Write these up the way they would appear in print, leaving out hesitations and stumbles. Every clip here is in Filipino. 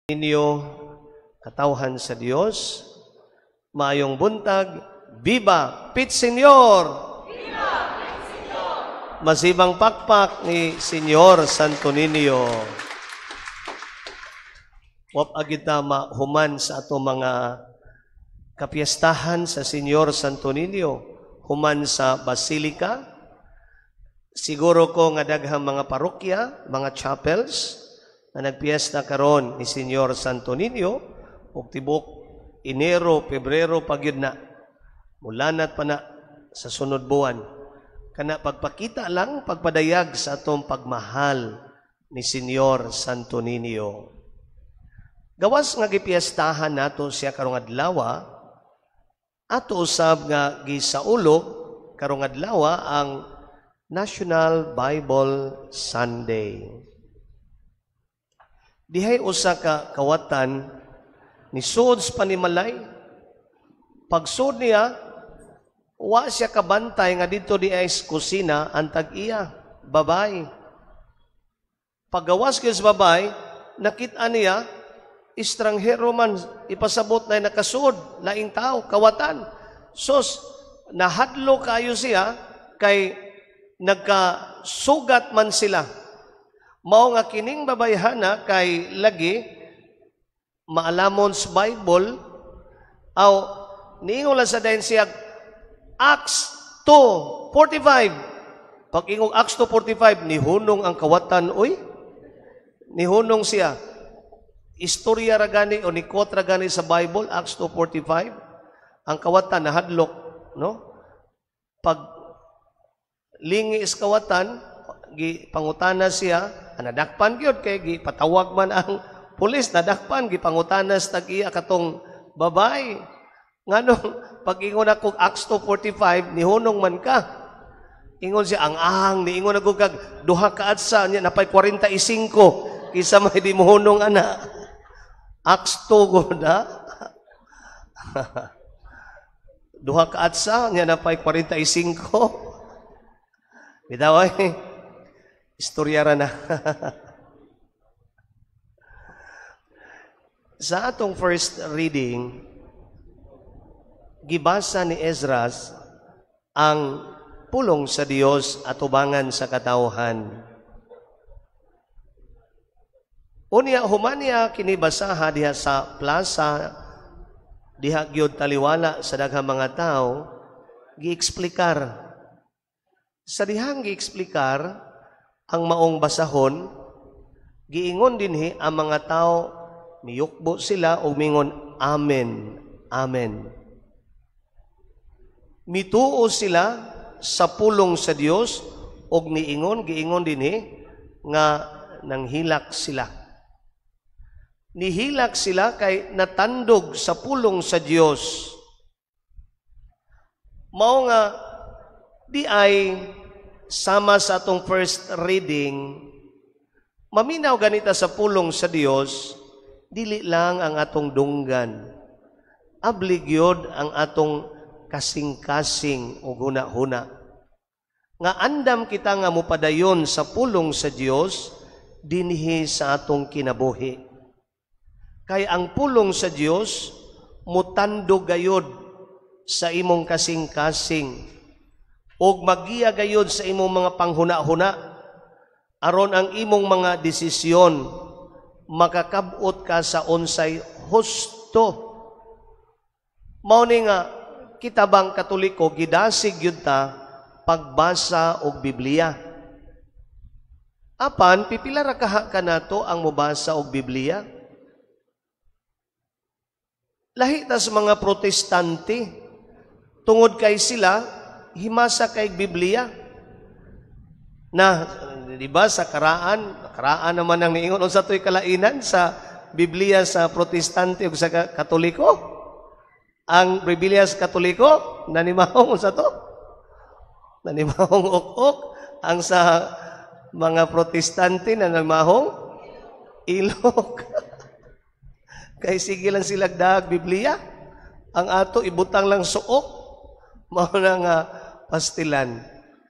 Ninyo katawhan sa Dios, maayong buntag, Viva Pit Senyor! Viva Pit Senyor! Masibang pakpak ni Senyor Santo Niño. Wap agid na mahuman sa ato mga kapiyastahan sa Senyor Santo Niño, human sa Basilika. Siguro ko nga daghang mga parokya, mga chapels, na nagpiesta karon ni Senyor Santo Niño, ug tibok Enero, Pebrero pagyud na. Mulanat pa na sa sunod buwan. Kana pagpakita lang, pagpadayag sa atong pagmahal ni Senyor Santo Niño. Gawas nga gipiestahan nato siya karong adlaw, ato usab nga gisaulog karong adlaw ang National Bible Sunday. Dihay usa ka kawatan ni Suds Panimalay. Pagsud niya, wa siya kabantay nga dito di ay kusina ang tag-iya, babay. Paggawas kay sa babay, nakita niya, estranghero man, ipasabot na nakasud, laing tao, kawatan. Sos, nahadlo kayo siya, kay nagkasugat man sila. Mao nga kining babayhana kay lagi maalamon sa Bible aw niingon lang sa dayon siya Acts 2:45. Pag ingong Acts 2:45 nihunong ang kawatan oy. Nihunong siya. Istorya ra gani o ni quote ra gani sa Bible Acts 2:45. Ang kawatan nahadlok, no? Pag lingi is kawatan, gipangutana siya, nadakpan gyud kay gipatawag man ang pulis, nadakpan gipangutana sa tag-iya katong babay. Nganong pag ingon ako Acts 2:45 nihunong man ka. Ingon siya ang niingon ako kag duha ka adsa nya napay 45 kisa may di mohunong ana. Acts 2 gud ha. Duha ka adsa nya napay 45. Bitaw istorya ra na. Sa atong first reading, gibasa ni Esdras ang pulong sa Dios atubangan sa katawhan. Unya humania kini basaha diha sa plaza diha gyud taliwala sa daghang mga tawo, gieksplikar. Sa dihang gieksplikar ang maong basahon, giingon dinhi ang mga tao, miyukbo sila o mingon, Amen, Amen. Mituo sila sa pulong sa Dios o giingon dinhi nga nanghilak sila. Nihilak sila kay natandog sa pulong sa Dios. Mao nga di ay sama sa atong first reading, maminaw ganita sa pulong sa Dios, dili lang ang atong dunggan. Abligyod ang atong kasing-kasing o huna-huna. Nga andam kita nga mupadayon sa pulong sa Dios, dinhi sa atong kinabuhi. Kay ang pulong sa Dios, mutandog gayod sa imong kasing-kasing, og magiya gayud sa imong mga panghuna-huna aron ang imong mga desisyon makakabot ka sa unsay husto. Mao ni nga kitabang Katoliko gidasig gyud ta pagbasa og Biblia. Apan pipila ra kaha kanato ang mobasa og Biblia? Lahi ta sa mga protestante tungod kay sila himasa kay Biblia na di ba sa karaan naman ang niingon unsa toy kalainan sa Biblia sa protestante ug sa Katoliko. Ang Biblia sa Katoliko nanimahong unsa to? Nanimahong ok-ok. Ang sa mga protestante nanimahong ilok. Kay sige lang sila dag Biblia, ang ato ibutang lang suok. Mao na nga pastilan.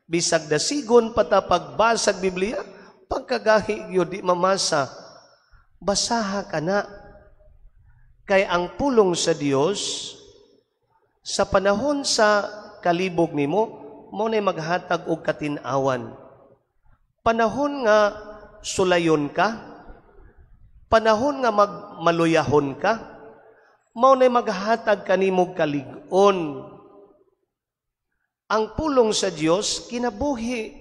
Bisag dasigon pata pagbasag Biblia, pagkagahi gyud di mamasa. Basaha ka na. Kay ang pulong sa Dios sa panahon sa kalibog nimo mo na maghatag og katin-awan. Panahon nga sulayon ka, panahon nga maluyahon ka, mao na maghatag kanimog kalig-on. Ang pulong sa Dios kinabuhi.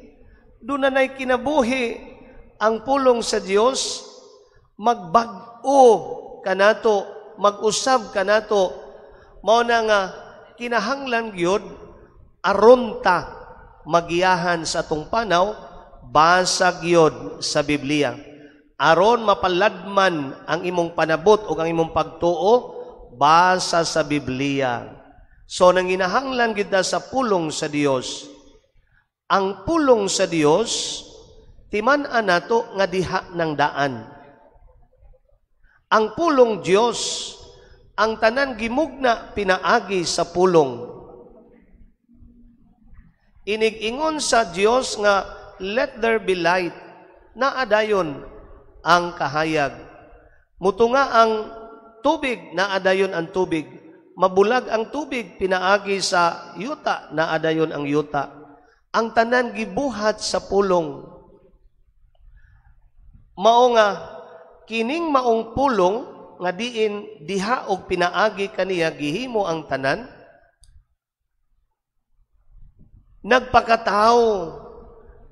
Dunay kinabuhi. Ang pulong sa Dios magbag-o kanato, mag-usab kanato. Mao na nga kinahanglan gyud aron ta magiyahan sa atong panaw basag gyud sa Biblia. Aron mapaladman ang imong panabot o ang imong pagtuo basa sa Biblia. So nanginahanglan gyud sa pulong sa Dios. Ang pulong sa Dios timan-an nato nga diha ng daan. Ang pulong Dios ang tanan gimugna pinaagi sa pulong. Inig-ingon sa Dios nga let there be light, naadayon ang kahayag. Mutunga ang tubig, naadayon ang tubig. Mabulag ang tubig, pinaagi sa yuta, naadayon ang yuta. Ang tanan gibuhat sa pulong. Mao nga, kining maong pulong, nga diin diha og pinaagi kaniya, gihimo ang tanan, nagpakatao.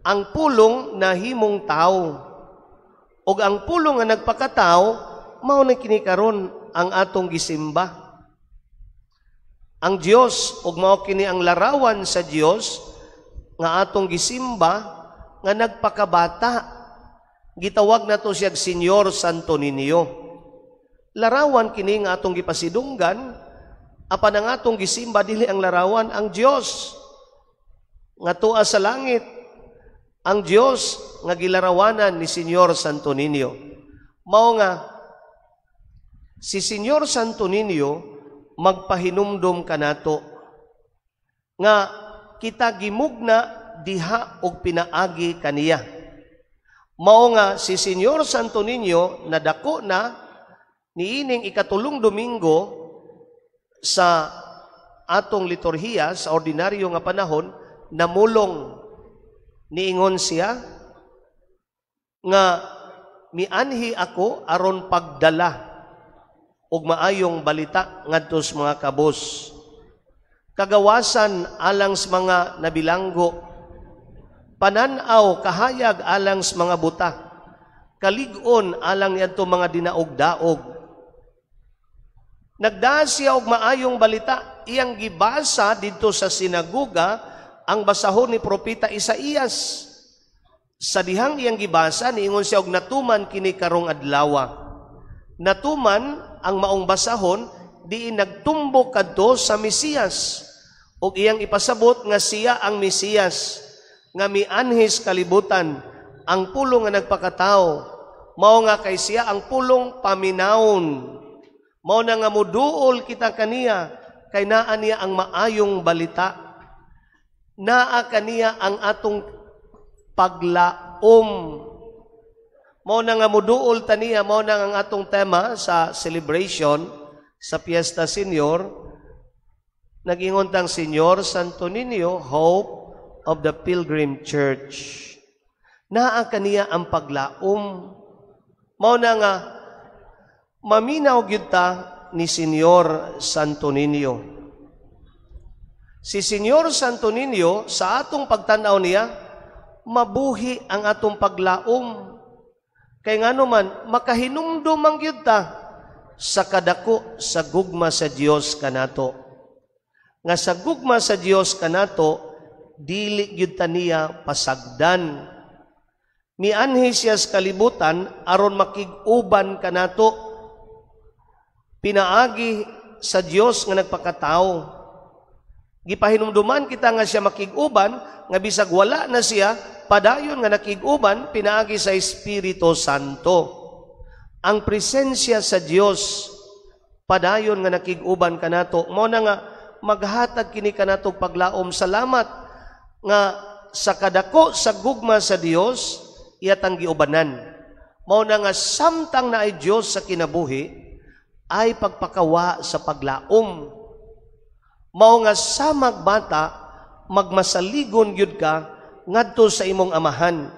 Ang pulong na himong tao. O ang pulong nga nagpakatao, mao na kinikaron ang atong gisimba. Ang Dios, ug mao kini ang larawan sa Dios, nga atong gisimba, nga nagpakabata. Gitawag na to siyag Señor Santo Niño. Larawan kini nga atong gipasidunggan, apan ang atong gisimba, dili ang larawan, ang Dios. Nga tuwa sa langit, ang Dios nga gilarawanan ni Señor Santo Niño. Mao nga, si Señor Santo Niño magpahinumdom kanato nga kita gimugna diha og pinaagi kaniya. Mao nga si Señor Santo Niño nadako na niining ikatulong Domingo sa atong liturhiya sa ordinaryo nga panahon, namulong. Niingon siya nga mianhi ako aron pagdala og maayong balita ngadto sa mga kabus. Kagawasan alang sa mga nabilanggo, pananaw kahayag alang sa mga buta, kalig-on alang niadto mga dinaog-daog. Nagdaa siya og maayong balita, iyang gibasa didto sa sinagoga ang basahon ni propeta Isaías. Sa dihang iyang gibasa, niingon siya og natuman kini karong adlaw. Natuman ang maong basahon, diin nagtumbok kadto sa Mesiyas. Og iyang ipasabot nga siya ang Mesiyas, nga mianhis kalibutan, ang pulong nga nagpakatao. Mao nga kay siya ang pulong paminawon. Mao na nga muduol kita kaniya, kay naa niya ang maayong balita. Naa kaniya ang atong paglaom. Mao na nga muduol taniya, mao na ang atong tema sa celebration sa Fiesta Senior. Nag-ingon tang Señor Santo Niño, Hope of the Pilgrim Church. Naa kaniya ang paglaom. Mao na nga maminaw gyud ta ni Señor Santo Niño. Si Señor Santo Niño, sa atong pagtanaw niya, mabuhi ang atong paglaom. Kay ngano man, makahinumdum ang gyud ta sa kadako sa gugma sa Dios kanato. Nga sa gugma sa Dios kanato, dili gyud ta niya pasagdan. Mianhi siya sa kalibutan aron makig-uban kanato. Pinaagi sa Dios nga nagpakatao. Gipahinumduman kita nga siya makig-uban, nga bisag wala na siya, padayon nga nakig-uban, pinaagi sa Espiritu Santo. Ang presensya sa Dios, padayon nga nakig-uban kanato, mo na nga maghatag kini kanato paglaom. Salamat nga sa kadako sa gugma sa Dios, iyatang giubanan. Mo na nga samtang na ay Dios sa kinabuhi, ay pagpakawa sa paglaom. Mao nga sa magbata, magmasaligon gyud ka ngadto sa imong amahan.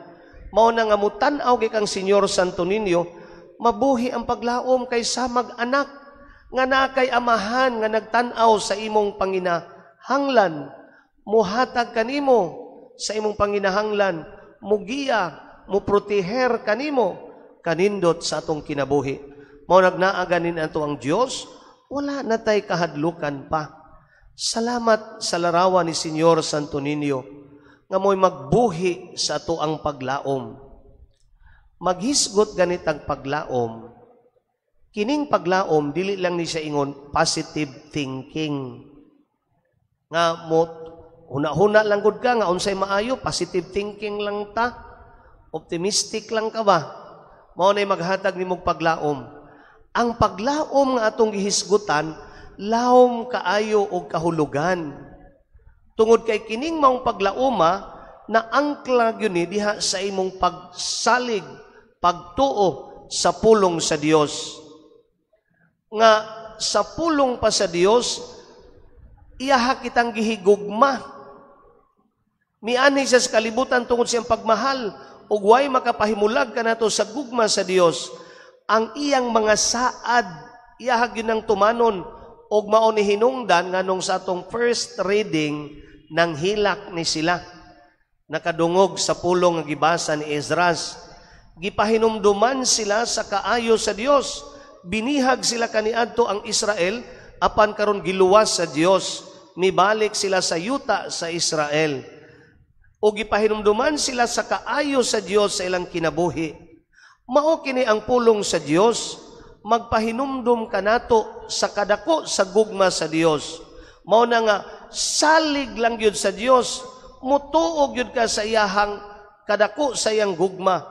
Mao na nga mutan-aw kay kang Senyor Santo Niño, mabuhi ang paglaom kay sa mag-anak nga na kay amahan nga nagtan-aw sa imong panginahanglan. Muhatag kanimo sa imong panginahanglan, mugiya, muproteher kanimo kanindot sa atong kinabuhi. Mao nagnaaganin ato ang Dios, wala na tay kahadlukan pa. Salamat sa larawan ni Senyor Santo Niño nga mo'y magbuhi sa ato ang paglaom. Maghisgot ganit ang paglaom. Kining paglaom dili lang ni siya ingon positive thinking. Nga mo huna-huna lang gud ka nga unsay maayo, positive thinking lang ta. Optimistic lang ka ba? Mao nay maghatag nimog paglaom. Ang paglaom nga atong gihisgutan, lawom kaayo og kahulugan. Tungod kay kining maong paglaoma, na angkla gyud ni diha sa imong pagsalig, pagtuo sa pulong sa Dios. Nga sa pulong pa sa Dios, iyaha kitang gihigugma. Mianhi siya sa kalibutan tungod siyang pagmahal, ug way makapahimulag kanato sa gugma sa Dios. Ang iyang mga saad, iyaha gyud nang tumanon, og mao ni hinungdan nganong sa atong first reading ng hilak ni sila. Nakadungog sa pulong nga gibasa ni Esdras. Gipahinumduman sila sa kaayo sa Dios. Binihag sila kaniadto ang Israel, apan karon giluwas sa Dios. Mibalik sila sa yuta sa Israel. O gipahinumduman sila sa kaayo sa Dios sa ilang kinabuhi. Mao kini ang pulong sa Dios. Magpahinumdum kanato sa kadako sa gugma sa Dios. Mao na nga salig lang gyud sa Dios, mutuog gyud ka sa iyahang kadako sa iyang gugma.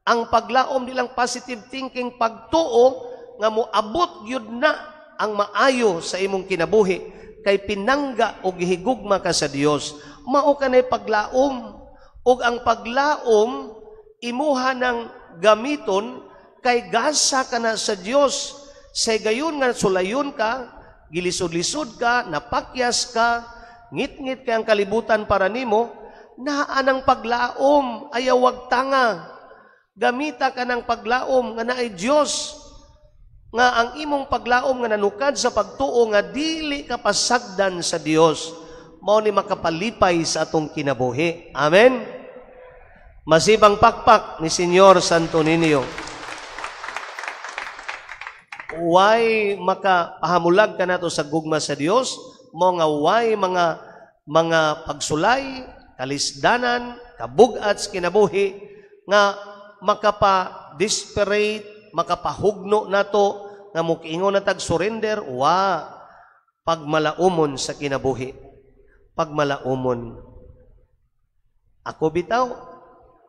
Ang paglaom nilang positive thinking, pagtuo nga moabot gyud na ang maayo sa imong kinabuhi kay pinangga og gihigugma ka sa Dios. Mao kanay paglaom, ug ang paglaom imuha ng gamiton kay gasa ka na sa Dios. Say gayon nga sulayon ka, gilisod-lisod ka, napakyas ka, ngit-ngit kay ang kalibutan para nimo, naa ng paglaom, ayaw wag tanga. Gamita ka ng paglaom nga naay Dios. Nga ang imong paglaom nga nanukad sa pagtuo nga dili ka pasagdan sa Dios, mao ni makapalipay sa atong kinabuhi. Amen. Masibang pakpak ni Senyor Santo Niño. Way makapahamulag ka nato sa gugma sa Dios, mo nga way mga pagsulay, kalisdanan, kabugat sa kinabuhi nga makapa-desperate, makapahugno nato nga mukiingon na tag surrender, pagmalaumon sa kinabuhi. Pagmalaumon. Ako bitaw,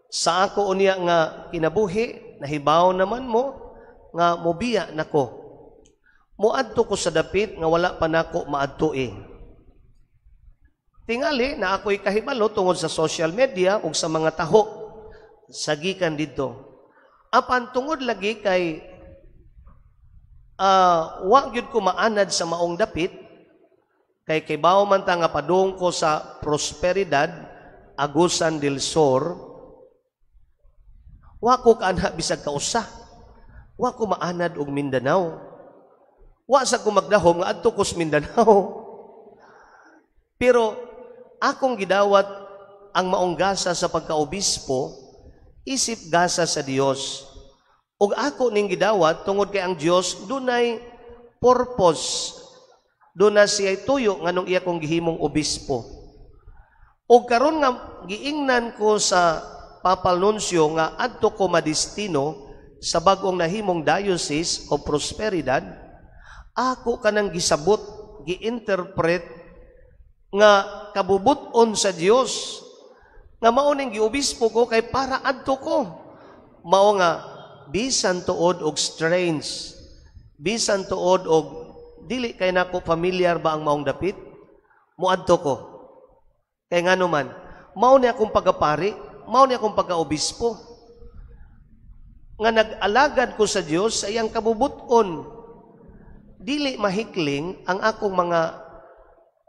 sa ako unya nga kinabuhi, nahibaw naman mo, nga mobiya nako. Muadto ko sa dapit nga wala pa nako maadto eh. Tingali na ako'y kahibalo tungod sa social media ug sa mga taho sagikan dito. Apan tungod lagi kay wa gyud ko maanad sa maong dapit kay kibaw man ta nga padung ko sa Prosperidad, Agusan del Sur. Wa ko kaanha bisag kausa. Wa ko maanad og Mindanao. Wa sa ko magdahom nga adto ko sa Mindanao. Pero akong gidawat ang maong gasa sa pagkaobispo, isip gasa sa Dios. Ug ako ning gidawat tungod kay ang Dios dunay purpose. Duna siya tuyo nganong iya kong gihimong obispo. Ug karon nga giingnan ko sa Papal Nuncio nga adto ko madestino sa bagong nahimong diocese o Prosperidad, ako kanang gisabot, gi-interpret nga kabubuton sa Dios nga mao ning giobispo ko kay para adto ko. Mao nga bisan tuod og strange, bisan tuod og dili kay nako familiar ba ang maong dapit, muadto ko. Kay ngano man, mao ni akong pagapari, mao ni akong pagkaobispo. Nga nag-alagad ko sa Dios sa iyang kabubuton. dili mahikling ang akong mga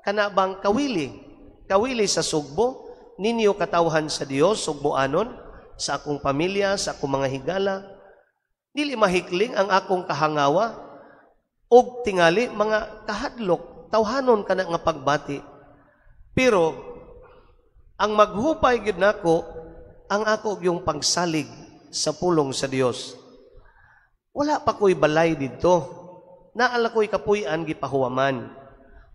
kanabang kawili sa sugbo, ninyo katawhan sa Dios, sugboanon, sa akong pamilya, sa akong mga higala. Dili mahikling ang akong kahangawa, og tingali mga kahadlok, tawhanon ka na nga pagbati. Pero, ang maghupay gid nako, ang ako yung pagsalig sa pulong sa Dios. Wala pa ko'y balay dito. Naala ko'y kapuy-an gipahuwaman.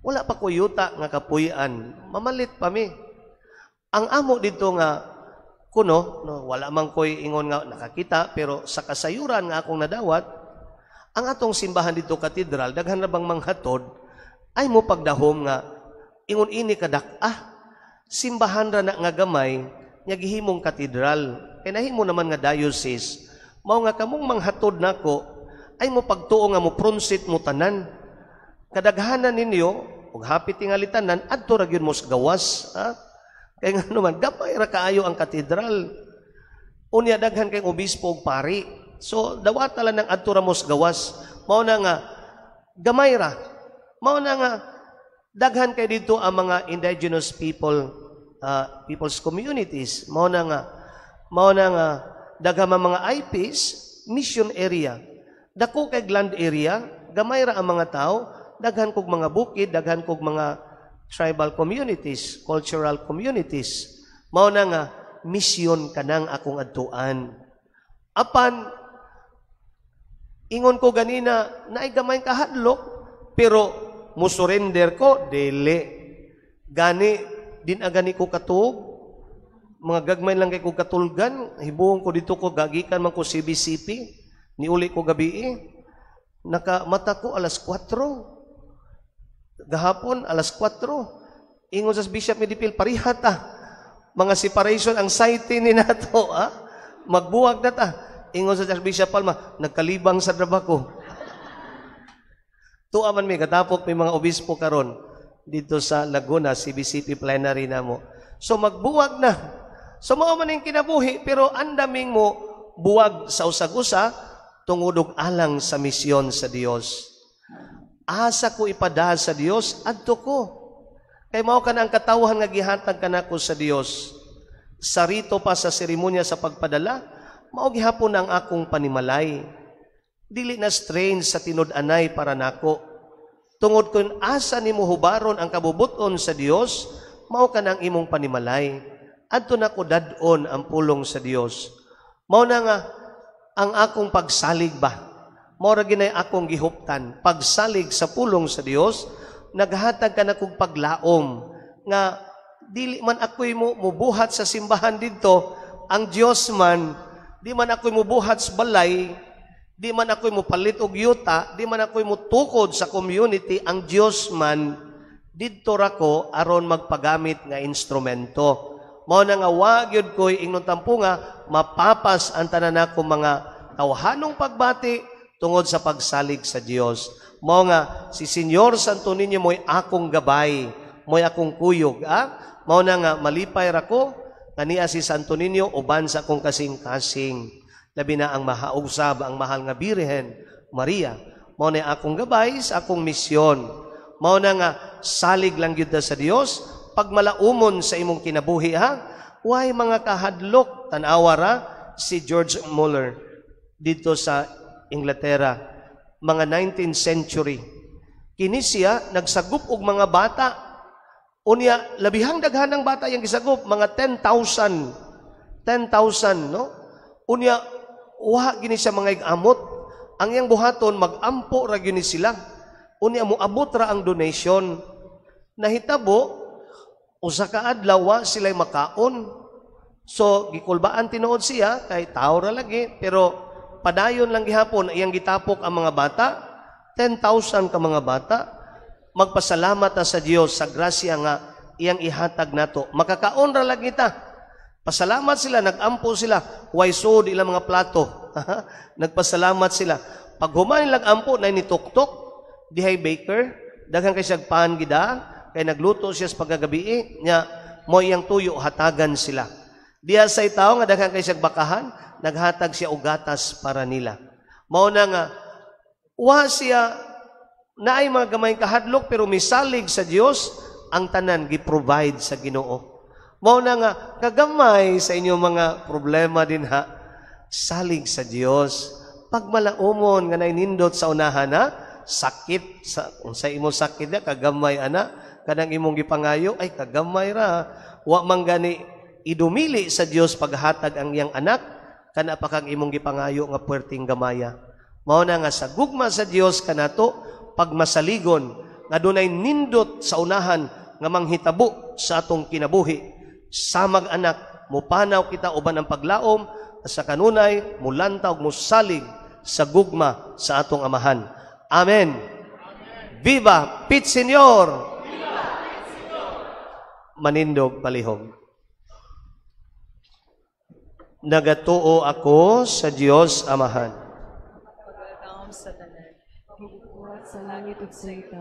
Wala pa ko'y yuta nga kapuy-an. Mamalit pa mi. Ang amo dito nga, kuno, no, wala man ko'y ingon nga nakakita, pero sa kasayuran nga akong nadawat, ang atong simbahan dito katedral, daghan na bang manghatod, ay mo pagdahom nga, ingon ini kadak, simbahan ra na nga gamay, nga gihimong katedral. Kaya nahimo naman nga diocese, mao nga kamong manghatod nako, ay mo pagtuo nga mo pronsit mo tanan. Kadaghanan ninyo, ug hapit tingali tanan, adto ra gyud mo sa gawas. Kaya nga naman, gamay ra kaayo ang katedral. Unya daghan kay obispo ug pari. So, dawat tala ng adto ra mo sa gawas. Mao na nga, gamay ra. Mao na nga, daghan kay dito ang mga indigenous people's communities. Mao na nga, daghan mga IPs, mission area. Dako kay land area, gamay ra ang mga tao, daghan kog mga bukid, daghan kog mga tribal communities, cultural communities. Mao na nga, mission kanang akong adtuan. Apan, ingon ko ganina, naay gamay kahadlok, pero musurrender ko, dili. Gani, din agani ko katuog, mga gagmay lang kay ko katulgan, hibuong ko dito ko, gagikan man ko CBCP, niuli ko gabi nakamata ko alas 4. Gahapon, alas 4. Ingon sa Bishop Medipil, parihat mga separation anxiety ni nato, magbuwag na ta. Ingon sa Bishop Palma, nagkalibang sa trabaho. Tuwa man may katapok may mga obispo karon dito sa Laguna, CBCP plenary na mo. So magbuwag na. So mao man yung kinabuhi, pero andaming mo buwag sa usag-usa, tungod alang sa misyon sa Dios. Asa ko ipada sa Dios, adto ko. Kay mao ka na ang katawhan nga gihatag kanako sa Dios. Sarito pa sa seremonya sa pagpadala, mao gihapon ang akong panimalay. Dili na strain sa tinud-anay para nako. Tungod kun asa nimo hubaron ang kabubuton sa Dios, mao ka nang imong panimalay. Adto nako dad-on ang pulong sa Dios. Mao na nga ang akong pagsalig ba? Mora ginay akong gihuptan. Pagsalig sa pulong sa Dios, naghatag ka na kong paglaom nga dili man ako'y mubuhat sa simbahan dito, ang Dios man, di man ako'y mubuhat sa balay, di man ako'y mupalit og yuta, di man ako'y mutukod sa community, ang Dios man, didto ra ko aron magpagamit nga instrumento. Mao na nga wagyud ko'y ingnon tampo nga mapapas ang tanan nako mga tawhanong pagbati tungod sa pagsalig sa Dios. Mao nga si Senyor Santo Niño mo'y akong gabay, mo'y akong kuyog. Mao na nga malipay ra ko kaniya si Santo Niño uban sa akong kasing-kasing. Labi na ang mahausab ang mahal nga Birhen Maria. Mao na akong gabay sa akong misyon. Mao na nga salig lang gyud sa Dios. Pagmalaumon sa imong kinabuhi Way mga kahadlok tan-awa ra si George Muller dito sa Inglaterra, mga 19th century. Kini siya nagsagup og mga bata. Unya labihang daghanang bata yang gisagop, mga 10,000, no? Unya wa gini siya mga igamot. Ang yang buhaton magampo ra gini sila. Unya moabot ra ang donation. Nahitabo usa ka adlaw sila'y makaon. So, gikulbaan tinuod siya, kay tao ra lagi, pero padayon lang gihapon, iyang gitapok ang mga bata, 10,000 ka mga bata, magpasalamat ta sa Dios sa grasya nga iyang ihatag nato. Makakaon ra lagi ta. Pasalamat sila, nagampo sila, way sud ilang mga plato. Nagpasalamat sila. Pag human nilang ampo, na nituktok, dihay baker, daghang kay siyag paan gida, kay nagluto siya sa pagagabi nya mo iyang tuyo hatagan sila. Diya say tao nga daghang kay siyag bakahan, naghatag siya og gatas para nila. Mao na nga wa siya naay mga gamay kahadlok pero misalig sa Dios, ang tanan gi-provide sa Ginoo. Mao na nga kagamay sa inyong mga problema din ha, salig sa Dios. Pag malaumon nga nainindot sa unahan na sakit sa imo sakit na kagamay ana, kanang imong gipangayo ay kagamay ra, wa man gani idumili sa Dios paghatag ang iyang anak, kana pa kang imong gipangayo nga puwerteng gamaya. Mao na nga sa gugma sa Dios kanato pagmasaligon nga dunay nindot sa unahan nga manghitabo sa atong kinabuhi. Samag anak, mupanaw kita uban ang paglaom, sa kanunay mulantaw musalig sa gugma sa atong amahan. Amen. Viva Pit Señor! Manindog palihog. Nagatuo ako sa Dios Amahan. Pagkakaom sa tanan. Higugkuhat sa langit ug sa ita.